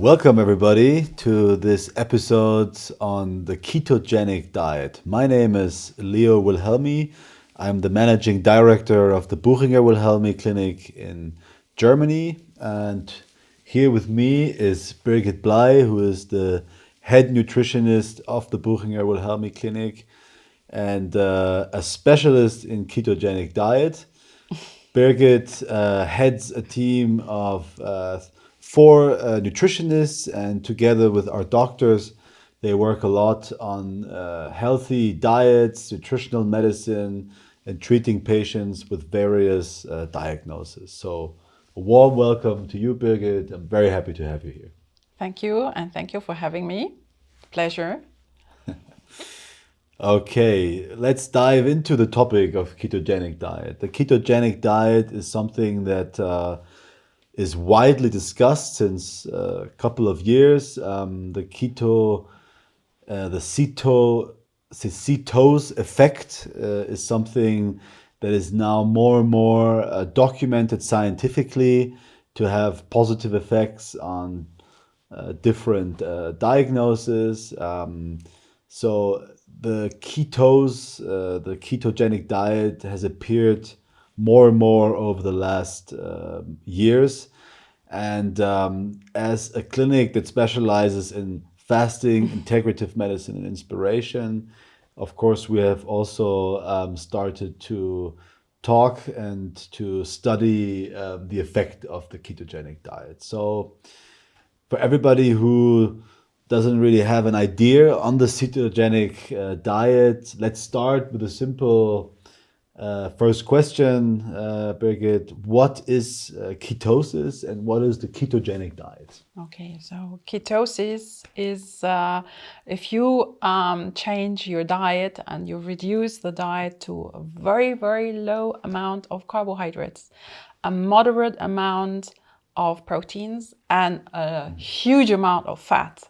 Welcome everybody to this episode on the ketogenic diet. My name is Leo Wilhelmi. I'm the managing director of the Buchinger Wilhelmi Clinic in Germany, and here with me is Birgitt Bley, who is the head nutritionist of the Buchinger Wilhelmi Clinic and a specialist in ketogenic diet. Birgitt heads a team of four nutritionists, and together with our doctors, they work a lot on healthy diets, nutritional medicine, and treating patients with various diagnoses. So a warm welcome to you, Birgitt. I'm very happy to have you here. Thank you, and thank you for having me. Pleasure. Okay, let's dive into the topic of ketogenic diet. The ketogenic diet is something that is widely discussed since a couple of years. The ketose effect is something that is now more and more documented scientifically to have positive effects on different diagnoses. So the ketogenic diet has appeared more and more over the last years. And as a clinic that specializes in fasting, integrative medicine, and inspiration, of course, we have also started to talk and to study the effect of the ketogenic diet. So for everybody who doesn't really have an idea on the ketogenic diet, let's start with a simple first question, Birgitt. What is ketosis and what is the ketogenic diet? Okay, so ketosis is if you change your diet and you reduce the diet to a very, very low amount of carbohydrates, a moderate amount of proteins, and a huge amount of fat.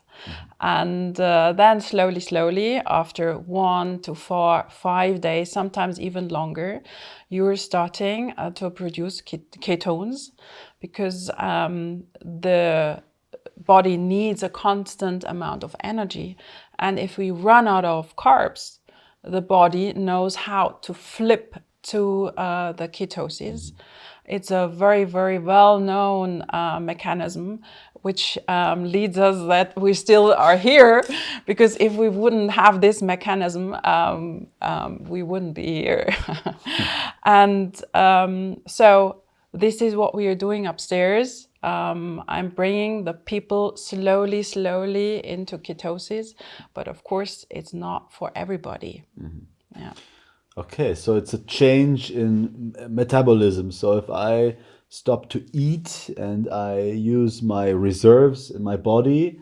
And then slowly, after 1 to 5 days, sometimes even longer, you're starting to produce ketones, because the body needs a constant amount of energy. And if we run out of carbs, the body knows how to flip to the ketosis. It's a very, very well-known mechanism, which leads us that we still are here, because if we wouldn't have this mechanism, we wouldn't be here. And so this is what we are doing upstairs. I'm bringing the people slowly into ketosis, but of course it's not for everybody. Yeah. Okay, so it's a change in metabolism. So if I stop to eat and I use my reserves in my body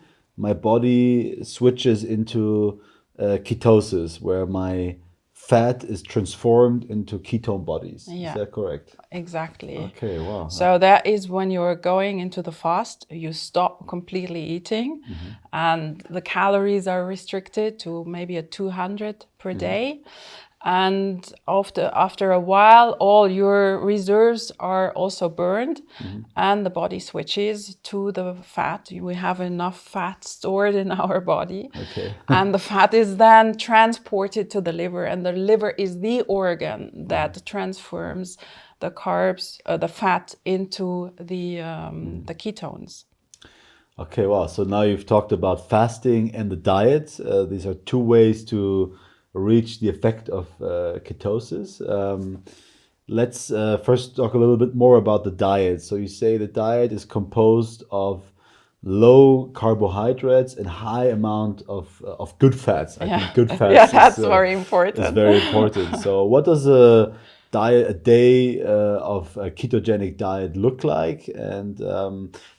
switches into ketosis, where my fat is transformed into ketone bodies. Yeah. Is that correct? Exactly. Okay, wow. So that is when you're going into the fast, you stop completely eating, and the calories are restricted to maybe a 200 per day. And after a while, all your reserves are also burned, and the body switches to the fat. We have enough fat stored in our body. Okay. And the fat is then transported to the liver, and the liver is the organ that transforms the carbs, the fat, into the ketones. Okay, wow. So now you've talked about fasting and the diet. These are two ways to reach the effect of ketosis. Let's first talk a little bit more about the diet. So you say the diet is composed of low carbohydrates and high amount of good fats. I think good fats Yeah, that's very important. is very important. So what does a day of a ketogenic diet look like, and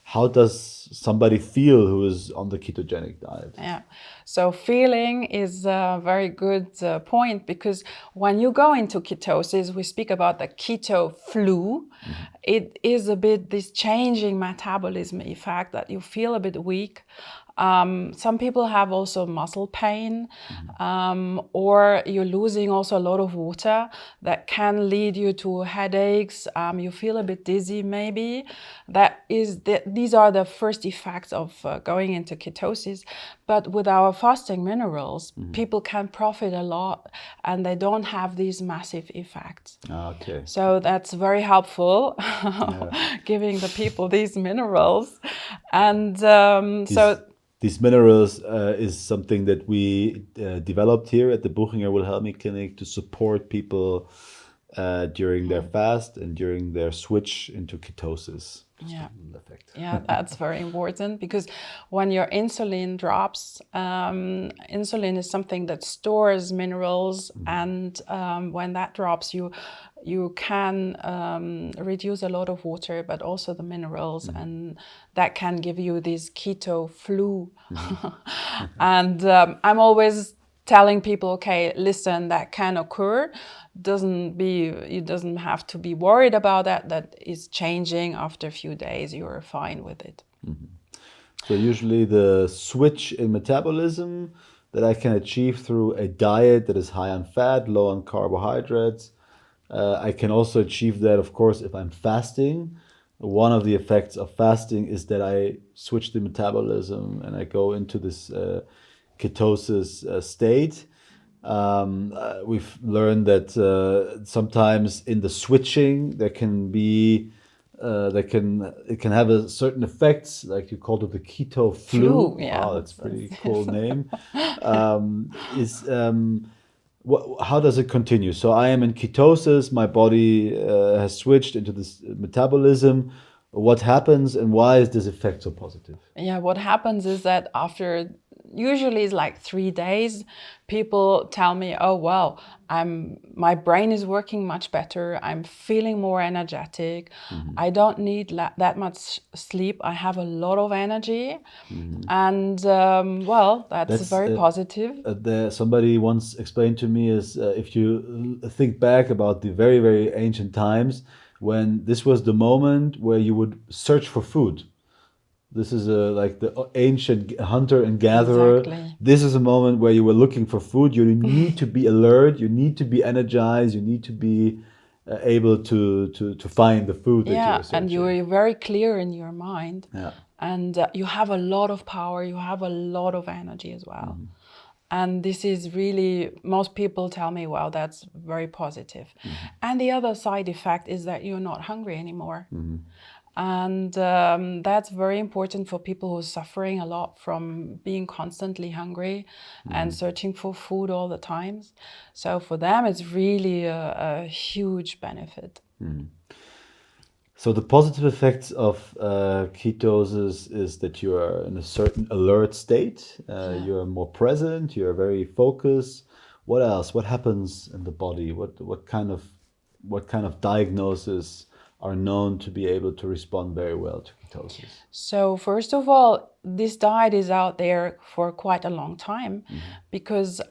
how does somebody feel who is on the ketogenic diet? Yeah, so feeling is a very good point, because when you go into ketosis, we speak about the keto flu. It is a bit this changing metabolism effect that you feel a bit weak. Some people have also muscle pain, or you're losing also a lot of water that can lead you to headaches. You feel a bit dizzy maybe. These are the first effects of going into ketosis. But with our fasting minerals, people can profit a lot and they don't have these massive effects. Okay. So that's very helpful, giving the people these minerals. And these minerals is something that we developed here at the Buchinger Wilhelmi Clinic to support people during their fast and during their switch into ketosis. Yeah, that's very important, because when your insulin drops, insulin is something that stores minerals, and when that drops, you can reduce a lot of water, but also the minerals, and that can give you this keto flu. And I'm always telling people, okay, listen, that can occur. You doesn't have to be worried about that. That is changing after a few days. You're fine with it. So usually the switch in metabolism that I can achieve through a diet that is high on fat, low on carbohydrates. I can also achieve that, of course, if I'm fasting. One of the effects of fasting is that I switch the metabolism and I go into this ketosis state. We've learned that sometimes in the switching there can be it can have a certain effects, like you called it the keto flu. Yeah. Wow, that's a pretty cool name. How does it continue? So I am in ketosis, my body has switched into this metabolism. What happens and why is this effect so positive? Yeah, what happens is that after usually it's like 3 days, people tell me, oh, well, my brain is working much better. I'm feeling more energetic. I don't need that much sleep. I have a lot of energy. And well, that's very positive. Somebody once explained to me is if you think back about the very, very ancient times when this was the moment where you would search for food. This is like the ancient hunter and gatherer. Exactly. This is a moment where you were looking for food. You need to be alert. You need to be energized. You need to be able to find the food that you're searching. And you're very clear in your mind. Yeah. And you have a lot of power. You have a lot of energy as well. And this is really, most people tell me, well, that's very positive. And the other side effect is that you're not hungry anymore. And that's very important for people who are suffering a lot from being constantly hungry and searching for food all the times. So for them, it's really a huge benefit. So the positive effects of ketosis is that you are in a certain alert state. You're more present. You're very focused. What else? What happens in the body? What kind of diagnosis are known to be able to respond very well to ketosis? So first of all, this diet is out there for quite a long time because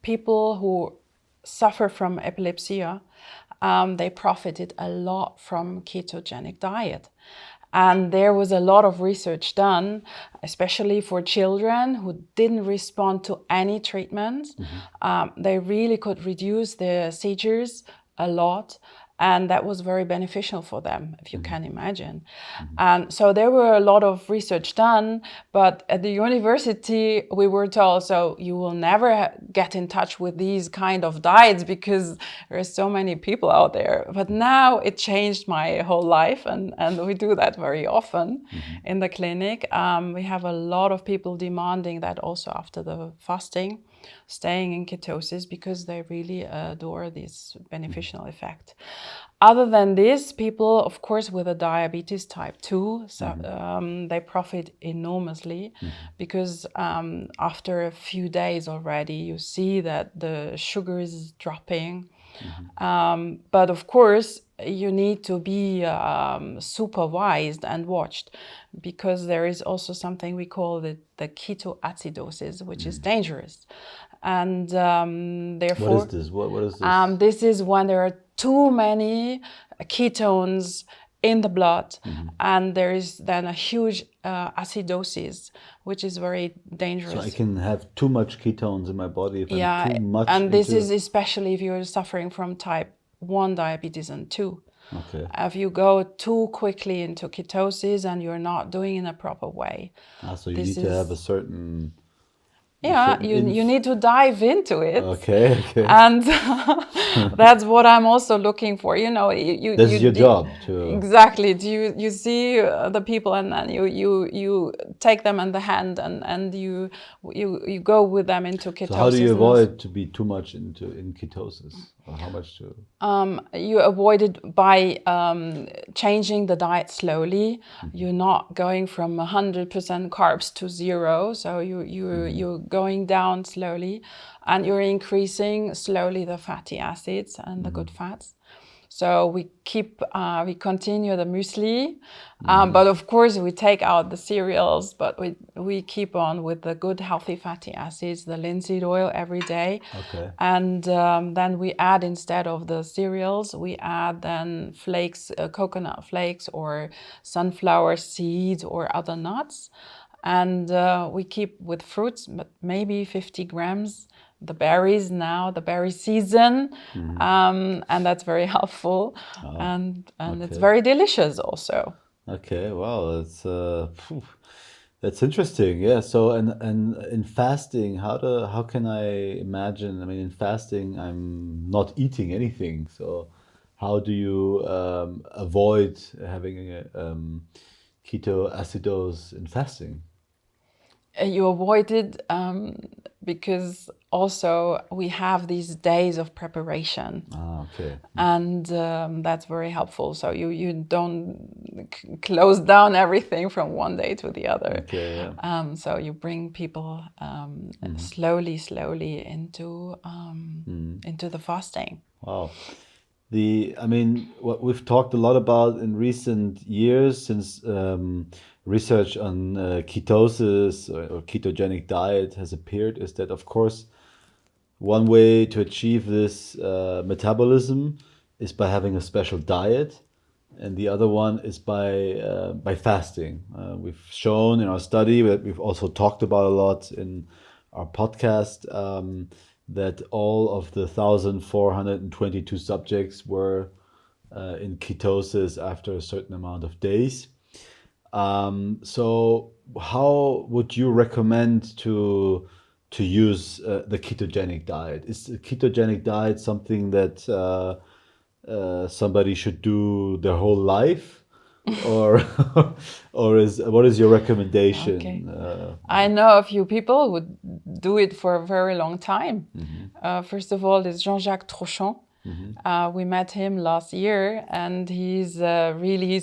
people who suffer from epilepsy, they profited a lot from ketogenic diet. And there was a lot of research done, especially for children who didn't respond to any treatment. They really could reduce their seizures a lot. And that was very beneficial for them, if you can imagine. And so there were a lot of research done, but at the university, we were told, so you will never get in touch with these kind of diets because there are so many people out there. But now it changed my whole life, and we do that very often in the clinic. We have a lot of people demanding that also after the fasting, staying in ketosis because they really adore this beneficial effect. Other than this, people, of course, with a diabetes type 2, they profit enormously because after a few days already, you see that the sugar is dropping. But of course, you need to be supervised and watched because there is also something we call the ketoacidosis, which is dangerous. And therefore... What is this? What is this? This is when there are too many ketones in the blood, and there is then a huge acidosis, which is very dangerous. So I can have too much ketones in my body if I'm too much and this is especially if you're suffering from type 1 diabetes and 2. Okay. If you go too quickly into ketosis and you're not doing it in a proper way. So you need to have a certain... you need to dive into it. Okay. And that's what I'm also looking for. This is your job to... Exactly. You see the people, and then you take them in the hand, and you go with them into ketosis. So how do you avoid to be too much in ketosis? Or how much to... You avoid it by changing the diet slowly. You're not going from 100% carbs to 0. So you're going down slowly, and you're increasing slowly the fatty acids and the good fats. So we continue the muesli, but of course we take out the cereals, but we keep on with the good healthy fatty acids, the linseed oil every day. Okay. And then we add, instead of the cereals, we add then flakes, coconut flakes or sunflower seeds or other nuts. And we keep with fruits, but maybe 50 grams. The berries now, the berry season, and that's very helpful, and it's very delicious also. Okay, wow, that's interesting. Yeah. So and in fasting, how can I imagine? I mean, in fasting, I'm not eating anything. So how do you avoid having a ketoacidosis in fasting? You avoid it because also we have these days of preparation. Okay. And that's very helpful. So you don't close down everything from one day to the other. Okay, yeah. So you bring people slowly into the fasting. Wow. What we've talked a lot about in recent years, since research on ketosis or ketogenic diet has appeared, is that, of course, one way to achieve this metabolism is by having a special diet, and the other one is by fasting. We've shown in our study, that we've also talked about a lot in our podcast, that all of the 1,422 subjects were in ketosis after a certain amount of days. So how would you recommend to use the ketogenic diet? Is the ketogenic diet something that somebody should do their whole life? Or what is your recommendation? Okay. I know a few people would do it for a very long time. First of all, is Jean-Jacques Trochon. We met him last year, and he's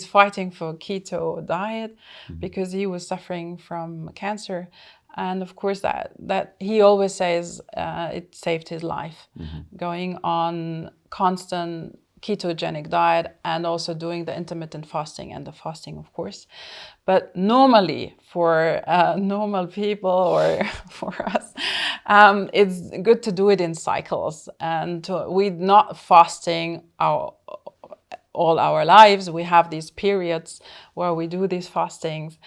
fighting for keto diet because he was suffering from cancer. And of course, that he always says it saved his life, going on constant ketogenic diet and also doing the intermittent fasting and the fasting, of course. But normally, for normal people or for us, it's good to do it in cycles. And we're not fasting all our lives. We have these periods where we do these fastings,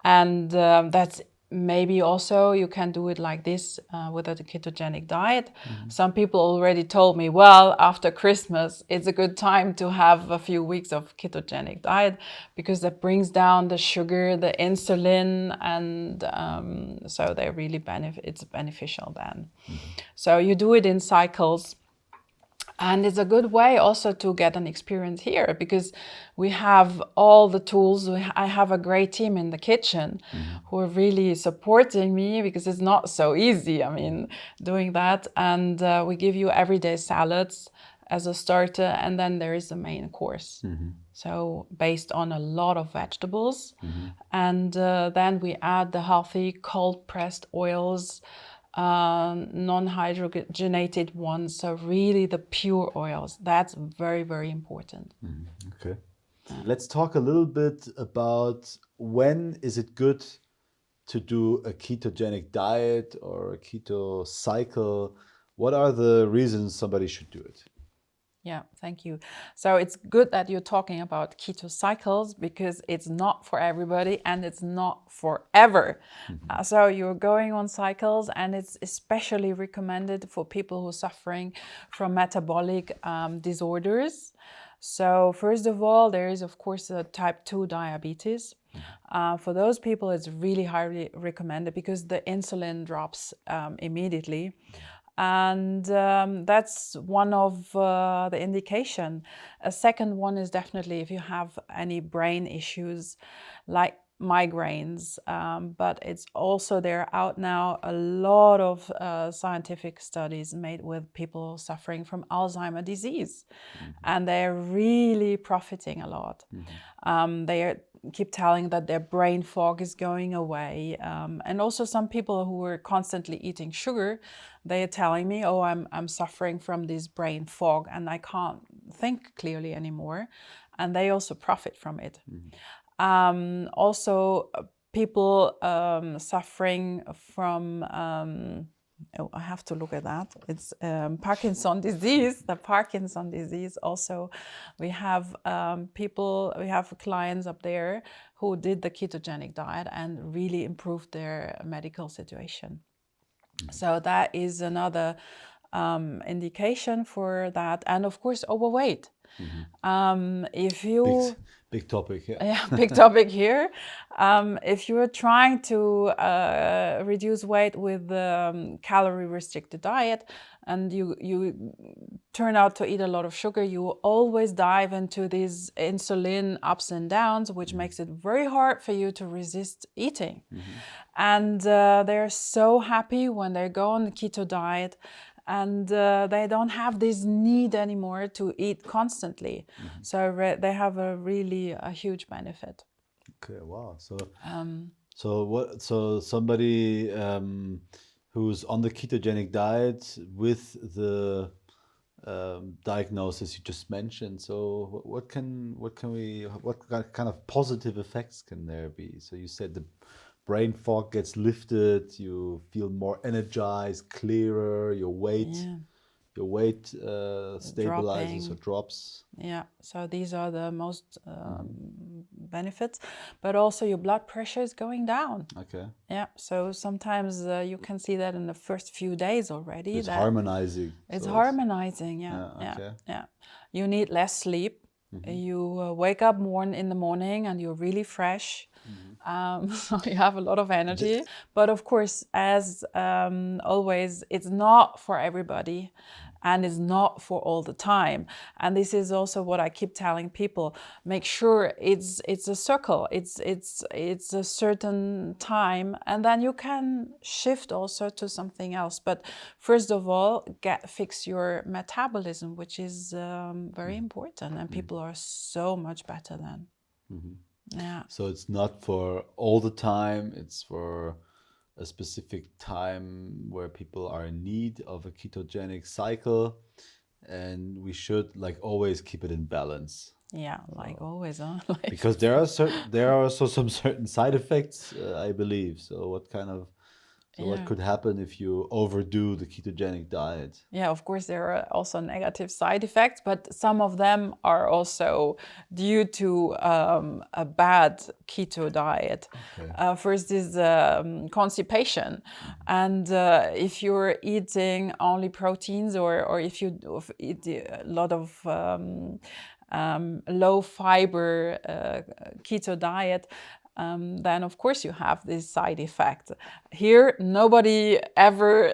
and that's maybe also you can do it like this with a ketogenic diet. Some people already told me, well, after Christmas, it's a good time to have a few weeks of ketogenic diet because that brings down the sugar, the insulin, and so they really it's beneficial then. So you do it in cycles. And it's a good way also to get an experience here because we have all the tools. I have a great team in the kitchen who are really supporting me because it's not so easy, doing that. And we give you everyday salads as a starter, and then there is the main course. So based on a lot of vegetables. And then we add the healthy cold pressed oils, non-hydrogenated ones, so really the pure oils. That's very, very important. Okay. Let's talk a little bit about when is it good to do a ketogenic diet or a keto cycle. What are the reasons somebody should do it? Yeah, thank you. So it's good that you're talking about keto cycles because it's not for everybody and it's not forever. So you're going on cycles, and it's especially recommended for people who are suffering from metabolic disorders. So first of all, there is of course type 2 diabetes. For those people, it's really highly recommended because the insulin drops immediately. And that's one of the indication. A second one is definitely if you have any brain issues like migraines, but it's also there out now a lot of scientific studies made with people suffering from Alzheimer's disease, and they're really profiting a lot. They keep telling that their brain fog is going away, and also some people who were constantly eating sugar, they are telling me, oh, I'm suffering from this brain fog and I can't think clearly anymore, and they also profit from it. Also people suffering from oh, I have to look at that. It's Parkinson disease. The Parkinson disease also. We have we have clients up there who did the ketogenic diet and really improved their medical situation. So that is another indication for that. And of course, overweight. If you big topic, yeah. Yeah, big topic here. If you're trying to reduce weight with calorie restricted diet, and you turn out to eat a lot of sugar, you always dive into these insulin ups and downs, which makes it very hard for you to resist eating. And they're so happy when they go on the keto diet, and they don't have this need anymore to eat constantly. So they have a huge benefit. Okay, wow. So somebody who's on the ketogenic diet with the diagnosis you just mentioned. So what kind of positive effects can there be? So you said the brain fog gets lifted, you feel more energized, clearer, your weight stabilizes or drops. Yeah, so these are the most benefits, but also your blood pressure is going down. Okay. Yeah, so sometimes you can see that in the first few days already. It's harmonizing. It's harmonizing, yeah. Okay. Yeah. You need less sleep. You wake up in the morning and you're really fresh. So you have a lot of energy. But of course, as always, it's not for everybody and it's not for all the time. And this is also what I keep telling people. Make sure it's a circle. It's a certain time, and then you can shift also to something else. But first of all, fix your metabolism, which is very important, and people are so much better then. Yeah. So it's not for all the time, it's for a specific time where people are in need of a ketogenic cycle, and we should like always keep it in balance. Yeah, like always, huh? Because there are also some certain side effects, I believe. So what could happen if you overdo the ketogenic diet? Yeah, of course, there are also negative side effects, but some of them are also due to a bad keto diet. Okay. First is constipation. And if you're eating only proteins, or if you eat a lot of low fiber keto diet, then of course you have this side effect. Here, nobody ever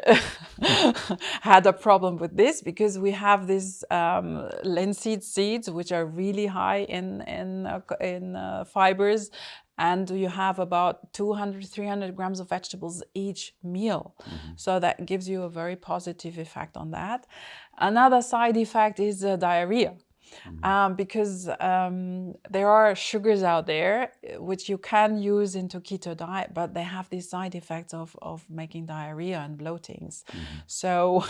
had a problem with this because we have these linseed seeds, which are really high in fibers, and you have about 200-300 grams of vegetables each meal. So that gives you a very positive effect on that. Another side effect is diarrhea. Because there are sugars out there which you can use into keto diet, but they have these side effects of making diarrhea and bloatings. So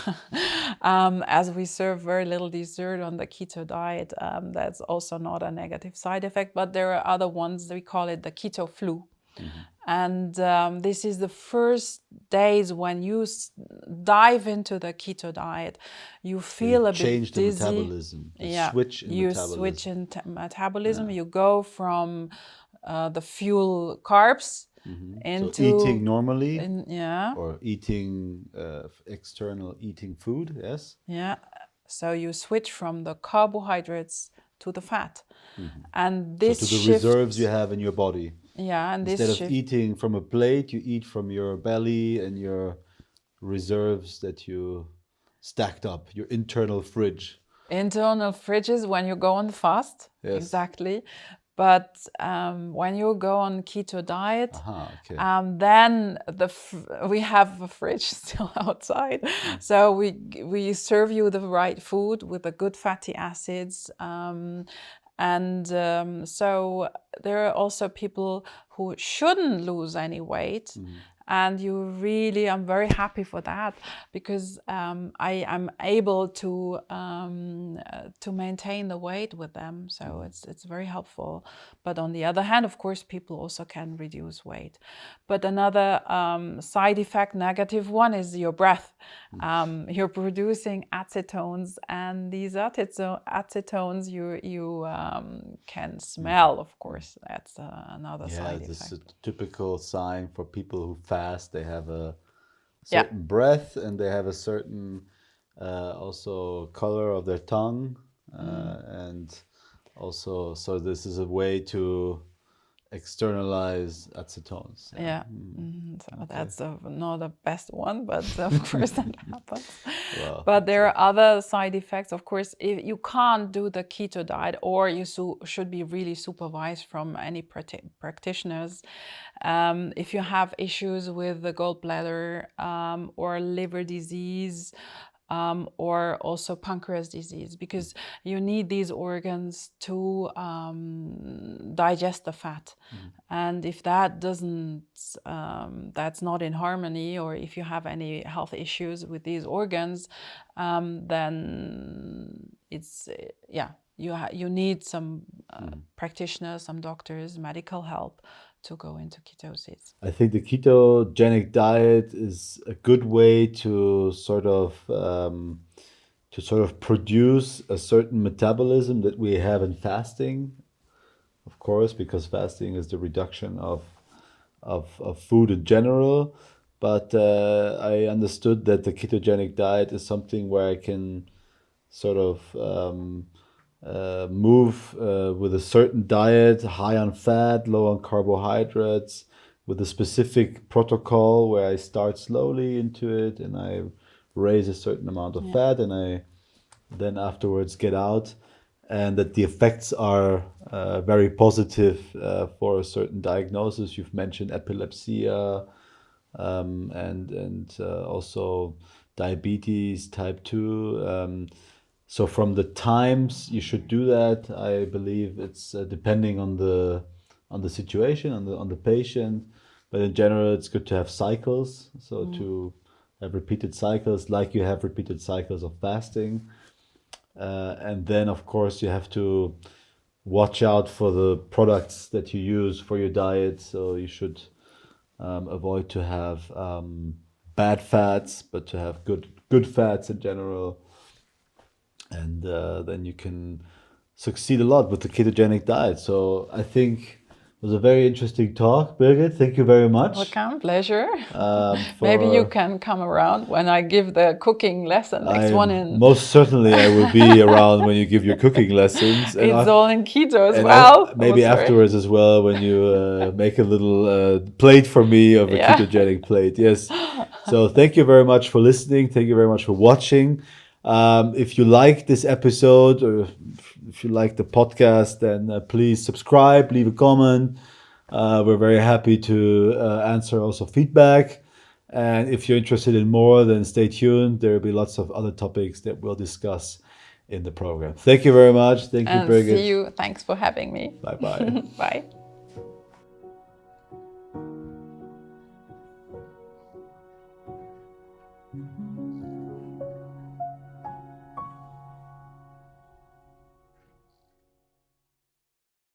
as we serve very little dessert on the keto diet, that's also not a negative side effect, but there are other ones. We call it the keto flu. And this is the first days when you dive into the keto diet. You feel a bit change the dizzy. metabolism. Switch in you metabolism. switch in metabolism. You go from the fuel carbs into so eating normally, yeah, or eating external eating food. Yes. Yeah. So you switch from the carbohydrates to the fat, and this So to the shift, reserves you have in your body. yeah, and Instead this of shift, eating from a plate, you eat from your belly and your reserves that you stacked up, your internal fridge. internal fridges when you go on the fast. Yes. Exactly. But when you go on keto diet, Okay. then we have a fridge still outside. So we serve you the right food with the good fatty acids. So there are also people who shouldn't lose any weight. And I'm very happy for that, because I am able to maintain the weight with them. So it's very helpful. But on the other hand, of course, people also can reduce weight. But another side effect, negative one, is your breath. You're producing acetones, and these acetones you can smell. Of course, that's another side effect. This is a typical sign for people who fast. They have a certain breath, and they have a certain also color of their tongue, and also, so this is a way to externalize acetones. So that's not the best one, but of course that happens. But there are other side effects. Of course, if you can't do the keto diet, or you should be really supervised from any practitioners. If you have issues with the gallbladder or liver disease, or also pancreas disease, because you need these organs to digest the fat. And if that that's not in harmony, or if you have any health issues with these organs, then it's, you need some practitioners, some doctors, medical help to go into ketosis. I think the ketogenic diet is a good way to sort of produce a certain metabolism that we have in fasting, of course, because fasting is the reduction of food in general. But I understood that the ketogenic diet is something where I can sort of move with a certain diet, high on fat, low on carbohydrates, with a specific protocol where I start slowly into it and I raise a certain amount of fat, and I then afterwards get out, and that the effects are very positive for a certain diagnosis. You've mentioned epilepsy, and also diabetes type 2. So from the times you should do that, I believe it's depending on the situation, on the patient. But in general, it's good to have cycles. So to have repeated cycles, like you have repeated cycles of fasting. And then, of course, you have to watch out for the products that you use for your diet. So you should avoid to have bad fats, but to have good fats in general. And then you can succeed a lot with the ketogenic diet. So I think it was a very interesting talk, Birgit. Thank you very much. Welcome, pleasure. Maybe you can come around when I give the cooking lesson. Most certainly I will be around when you give your cooking lessons. And it's all in keto as well. Maybe afterwards as well, when you make a little plate for me of a ketogenic plate. Yes. So thank you very much for listening. Thank you very much for watching. If you like this episode, or if you like the podcast, then please subscribe, leave a comment. We're very happy to answer also feedback. And if you're interested in more, then stay tuned. There will be lots of other topics that we'll discuss in the program. Thank you very much. Thank you, Birgit. See you. Thanks for having me. Bye-bye. Bye.